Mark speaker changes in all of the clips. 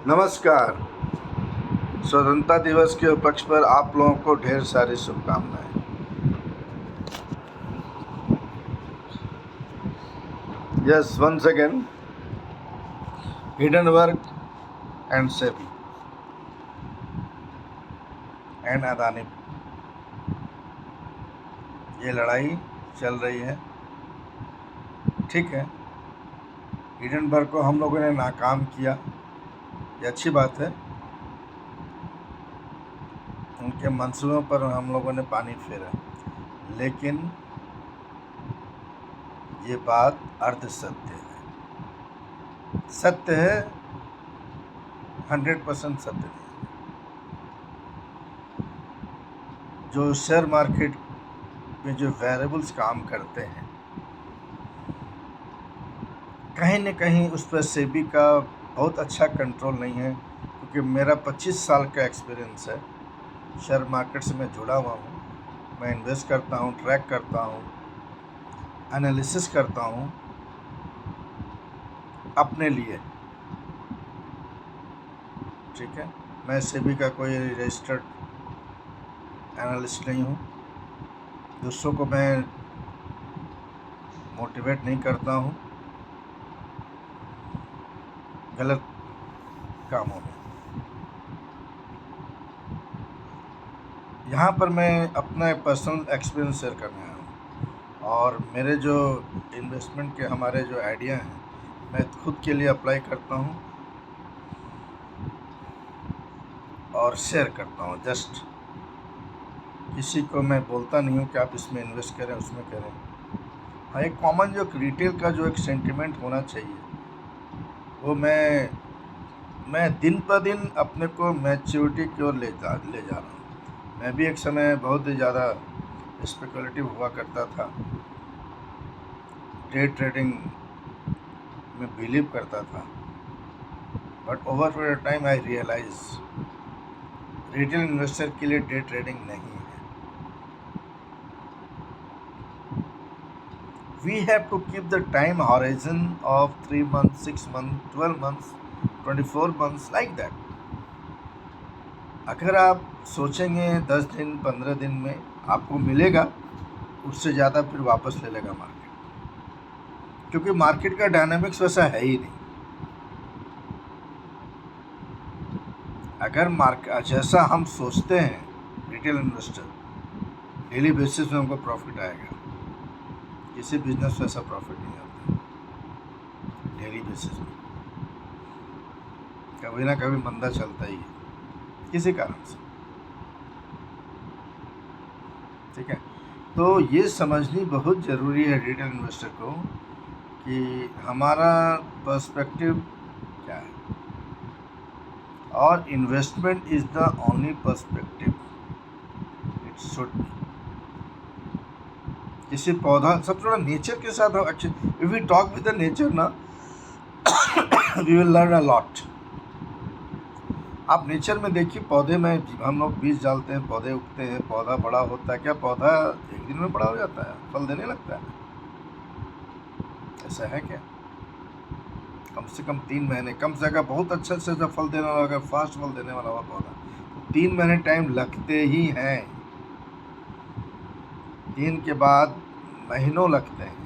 Speaker 1: नमस्कार। स्वतंत्रता दिवस के उपलक्ष्य पर आप लोगों को ढेर सारी शुभकामनाएं। Yes, once again Hindenburg and SEBI and Adani, ये लड़ाई चल रही है। ठीक है, हिडनबर्ग को हम लोगों ने नाकाम किया, ये अच्छी बात है। उनके मंसूबों पर हम लोगों ने पानी फेरा, लेकिन ये बात अर्ध सत्य है। सत्य है, 100% सत्य नहीं। जो शेयर मार्केट में जो वेरिएबल्स काम करते हैं, कहीं न कहीं उस पर सेबी का बहुत अच्छा कंट्रोल नहीं है, क्योंकि मेरा 25 साल का एक्सपीरियंस है। शेयर मार्केट से मैं जुड़ा हुआ हूँ, मैं इन्वेस्ट करता हूँ, ट्रैक करता हूँ, एनालिसिस करता हूँ अपने लिए। ठीक है, मैं सेबी का कोई रजिस्टर्ड एनालिस्ट नहीं हूँ। दूसरों को मैं मोटिवेट नहीं करता हूँ गलत कामों में। यहाँ पर मैं अपना पर्सनल एक्सपीरियंस शेयर करने आया हूँ, और मेरे जो इन्वेस्टमेंट के हमारे जो आइडिया हैं, मैं खुद के लिए अप्लाई करता हूँ और शेयर करता हूँ। जस्ट किसी को मैं बोलता नहीं हूँ कि आप इसमें इन्वेस्ट करें, उसमें करें। हाँ, एक कॉमन जो रिटेल का जो एक सेंटिमेंट होना चाहिए, वो मैं दिन पर दिन अपने को मैच्योरिटी की ओर ले जा रहा हूँ। मैं भी एक समय बहुत ही ज़्यादा स्पेकुलेटिव हुआ करता था, डे ट्रेडिंग में बिलीव करता था, but over period of time I realise retail investor के लिए डे ट्रेडिंग नहीं है। We have to keep the time horizon of 3 months, 6 months, 12 months, 24 months, like that. अगर आप सोचेंगे 10 दिन 15 दिन में आपको मिलेगा, उससे ज़्यादा फिर वापस ले लेगा मार्केट, क्योंकि मार्केट का डायनामिक्स वैसा है ही नहीं। अगर जैसा हम सोचते हैं रिटेल इन्वेस्टर, डेली बेसिस में हमको प्रॉफिट आएगा, किसी बिजनेस में ऐसा प्रॉफिट नहीं आता डेली बेसिस में। कभी ना कभी मंदा चलता ही है किसी कारण से। ठीक है, तो ये समझनी बहुत ज़रूरी है रिटेल इन्वेस्टर को कि हमारा पर्सपेक्टिव क्या है, और investment is the only perspective it should be. किसी पौधा सबसे बड़ा नेचर के साथ if we talk with the nature ना, we will learn a lot. आप नेचर में देखिए, पौधे में हम लोग बीज डालते हैं, पौधे उगते हैं, पौधा बड़ा होता है। क्या पौधा एक दिन में बड़ा हो जाता है, फल देने लगता है? ऐसा है क्या? कम से कम 3 महीने, कम से कम बहुत अच्छा से फल देने वाला, अगर फास्ट फल देने वाला हुआ पौधा, तो 3 महीने टाइम लगते ही हैं। 3 के बाद महीनों लगते हैं।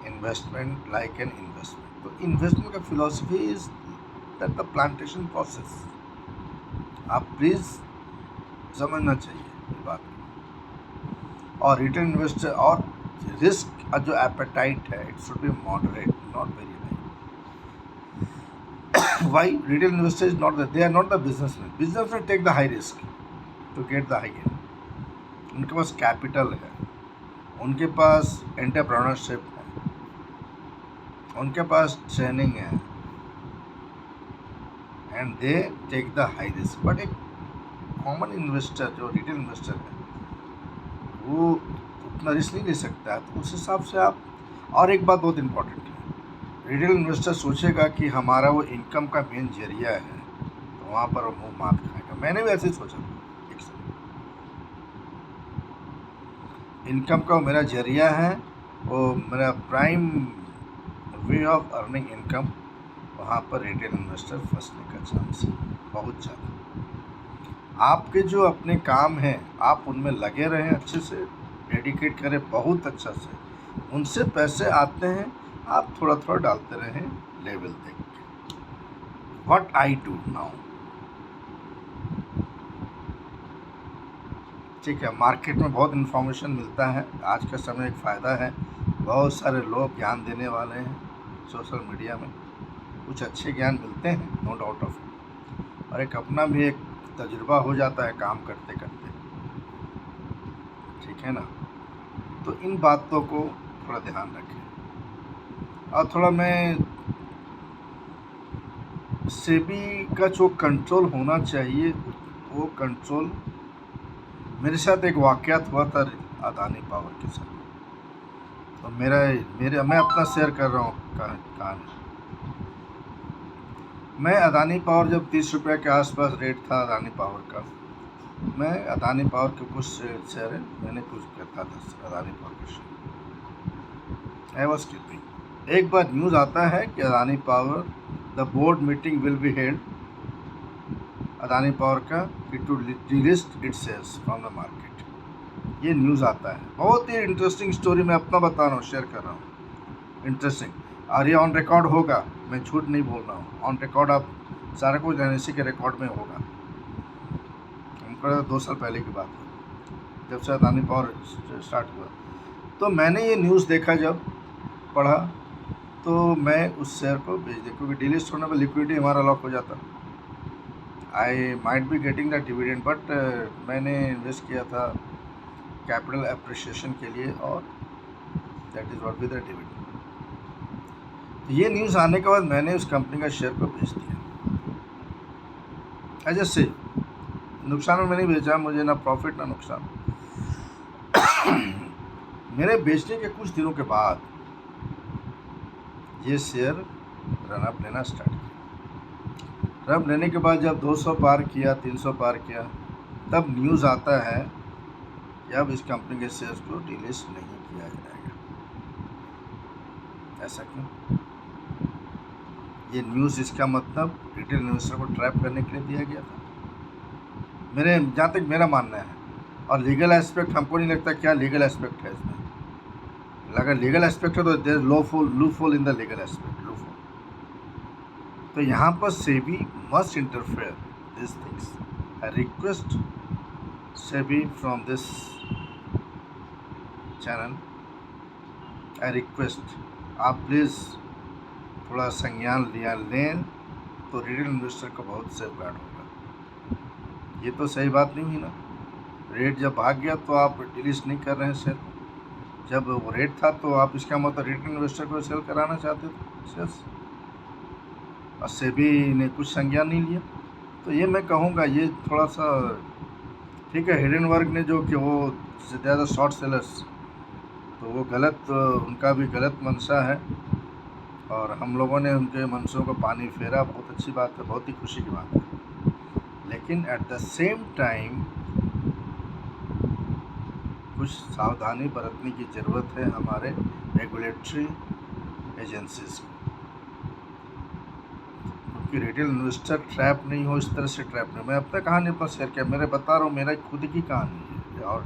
Speaker 1: Investment like an investment. तो इन्वेस्टमेंट का philosophy is that the plantation process. आप प्लीज़ समझना चाहिए ये बात। और रिटेल इन्वेस्टर और रिस्क जो एपेटाइट है, it should be moderate, not very high. Why retail investor is not they are not the businessman. Businessman take the high risk to get the high gain. उनके पास capital है, उनके पास entrepreneurship है, उनके पास ट्रेनिंग है, and they take the high risk. But एक कॉमन इन्वेस्टर जो रिटेल इन्वेस्टर है, वो उतना रिस्क नहीं ले सकता है। तो उस हिसाब से आप, और एक बात बहुत इम्पोर्टेंट है, रिटेल इन्वेस्टर सोचेगा कि हमारा वो इनकम का मेन जरिया है, तो वहाँ पर वो मुँह मात खाएगा। मैंने भी ऐसे ही सोचा था एक समय, इनकम का मेरा जरिया है, वो मेरा prime way of earning income, वहाँ पर रिटेल इन्वेस्टर फंसने का चांस है बहुत ज़्यादा। आपके जो अपने काम हैं आप उनमें लगे रहें, अच्छे से डेडिकेट करें बहुत अच्छा से, उनसे पैसे आते हैं, आप थोड़ा थोड़ा डालते रहें लेवल देख के। व्हाट आई डू नाउ, ठीक है, मार्केट में बहुत इन्फॉर्मेशन मिलता है, आज का समय एक फ़ायदा है, बहुत सारे लोग ज्ञान देने वाले हैं सोशल मीडिया में, कुछ अच्छे ज्ञान मिलते हैं, नो डाउट ऑफ इट, और एक अपना भी एक तजुर्बा हो जाता है काम करते करते, ठीक है ना। तो इन बातों को थोड़ा ध्यान रखें। और थोड़ा मैं सेबी का जो कंट्रोल होना चाहिए वो कंट्रोल, मेरे साथ एक वाक़यात हुआ था अदानी पावर के साथ। तो मैं अपना शेयर कर रहा हूँ कहानी। मैं अदानी पावर जब 30 रुपये के आसपास रेट था अदानी पावर का, मैं अदानी पावर के कुछ शेयर मैंने कुछ करता था अदानी पावर के शेयर, आई वॉज कीपिंग। एक बार न्यूज़ आता है कि Adani power the board meeting will be held, Adani power का to delist its shares from the market, ये न्यूज़ आता है। बहुत ही इंटरेस्टिंग स्टोरी मैं अपना बता रहा हूँ, शेयर कर रहा हूँ, इंटरेस्टिंग, और ये ऑन रिकॉर्ड होगा, मैं झूठ नहीं बोल रहा हूँ, ऑन रिकॉर्ड, आप सारा कुछ एनएससी के रिकॉर्ड में होगा। हमको 2 साल पहले की बात है जब से अदानी पावर स्टार्ट हुआ। तो मैंने ये न्यूज़ देखा, जब पढ़ा तो मैं उस शेयर को बेच दिया, क्योंकि डिलिस्ट होने पर लिक्विडिटी हमारा लॉक हो जाता। I might be getting the dividend, but मैंने इन्वेस्ट किया था कैपिटल अप्रिशिएशन के लिए, और that is what be the dividend. ये न्यूज़ आने के बाद मैंने उस कंपनी का शेयर को बेच दिया। ऐसे नुकसान में मैंने बेचा, मुझे ना प्रॉफिट ना नुकसान। मेरे बेचने के कुछ दिनों के बाद ये शेयर रनअप लेना स्टार्ट किया। रनअप लेने के बाद जब 200 पार किया, 300 पार किया, तब न्यूज़ आता है कि अब इस कंपनी के शेयर्स को डिलिस्ट नहीं किया जाएगा। ऐसा क्यों? ये न्यूज़, इसका मतलब रिटेल इन्वेस्टर को ट्रैप करने के लिए दिया गया था, मेरे जहाँ तक मेरा मानना है। और लीगल एस्पेक्ट हमको नहीं लगता क्या लीगल एस्पेक्ट है इसमें, अगर लीगल एस्पेक्ट है तो there loophole in the legal aspect, loophole. तो यहाँ पर SEBI must interfere this things. I request SEBI from this channel, I request आप प्लीज़ थोड़ा संज्ञान लें तो रिटेल इन्वेस्टर को बहुत सेफ गार्ड होगा। ये तो सही बात नहीं हुई ना, रेट जब भाग गया तो आप डिलिस्ट नहीं कर रहे हैं शेयर, जब वो रेट था तो आप, इसका मतलब रिटेल इन्वेस्टर को सेल कराना चाहते थे शेयर्स, और सेबी ने कुछ संज्ञान नहीं लिया। तो ये मैं कहूँगा ये थोड़ा सा ठीक है, हिडन वर्क ने जो कि वो ज़्यादा शॉर्ट सेलर्स, तो वो गलत, उनका भी गलत मंशा है, और हम लोगों ने उनके मंशों को पानी फेरा, बहुत अच्छी बात है, बहुत ही खुशी की बात है। लेकिन एट द सेम टाइम कुछ सावधानी बरतने की ज़रूरत है हमारे रेगुलेटरी एजेंसीज को, क्योंकि रिटेल इन्वेस्टर ट्रैप नहीं हो, इस तरह से ट्रैप नहीं। मैं अपना कहानी अपना शेयर किया, मेरे बता रहा हूँ, मेरा खुद की कहानी है, और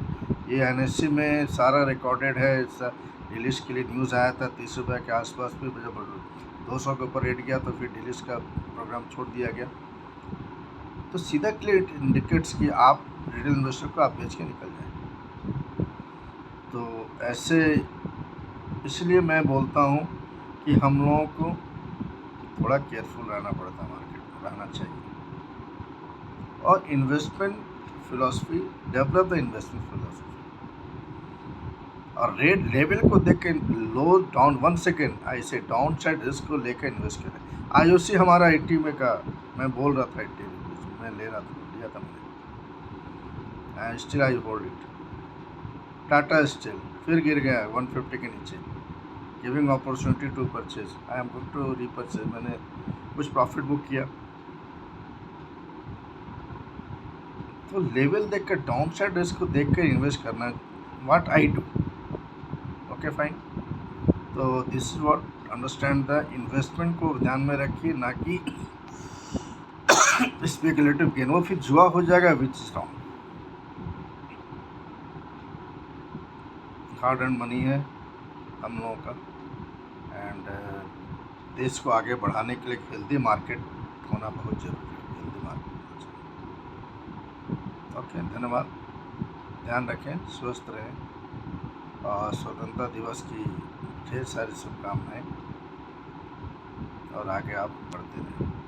Speaker 1: ये एनएससी में सारा रिकॉर्डेड है। डिलिस्ट के लिए न्यूज़ आया था 30 रुपये के आसपास भी, जब 200 के ऊपर रेट गया तो फिर डिलिस्ट का प्रोग्राम छोड़ दिया गया। तो सीधा क्लियर इंडिकेट्स कि आप रिटेल इन्वेस्टर को आप बेच के निकल जाए। तो ऐसे, इसलिए मैं बोलता हूँ कि हम लोगों को थोड़ा केयरफुल रहना पड़ता, मार्केट में रहना चाहिए, और investment philosophy, develop the investment philosophy, और रेट लेवल को देख के लो डाउन, 1 सेकेंड ऐसे डाउन साइड रिस्क को लेकर इन्वेस्ट करें। IOC हमारा 80 में का, मैं बोल रहा था 80 रुपीज़ मैं लिया था मैंने, still I hold it. Tata steel फिर गिर गया 150 के नीचे, giving opportunity to purchase, I am going to repurchase, मैंने कुछ प्रॉफिट बुक किया। तो लेवल देखकर, डाउन साइड रिस्क को देखकर इन्वेस्ट करना, what I do, okay fine. तो this is what understand the investment को ध्यान में रखिए, ना कि स्पेकुलेटिव गेन, वो फिर जुआ हो जाएगा which is wrong. Hard and money है हम लोगों का, एंड देश को आगे बढ़ाने के लिए हेल्दी मार्केट होना बहुत जरूरी है, हेल्दी मार्केट होना चाहिए। ओके, धन्यवाद, ध्यान रखें, स्वस्थ रहें, और स्वतंत्रता दिवस की ढेर सारी शुभकामनाएं, और आगे आप बढ़ते रहें।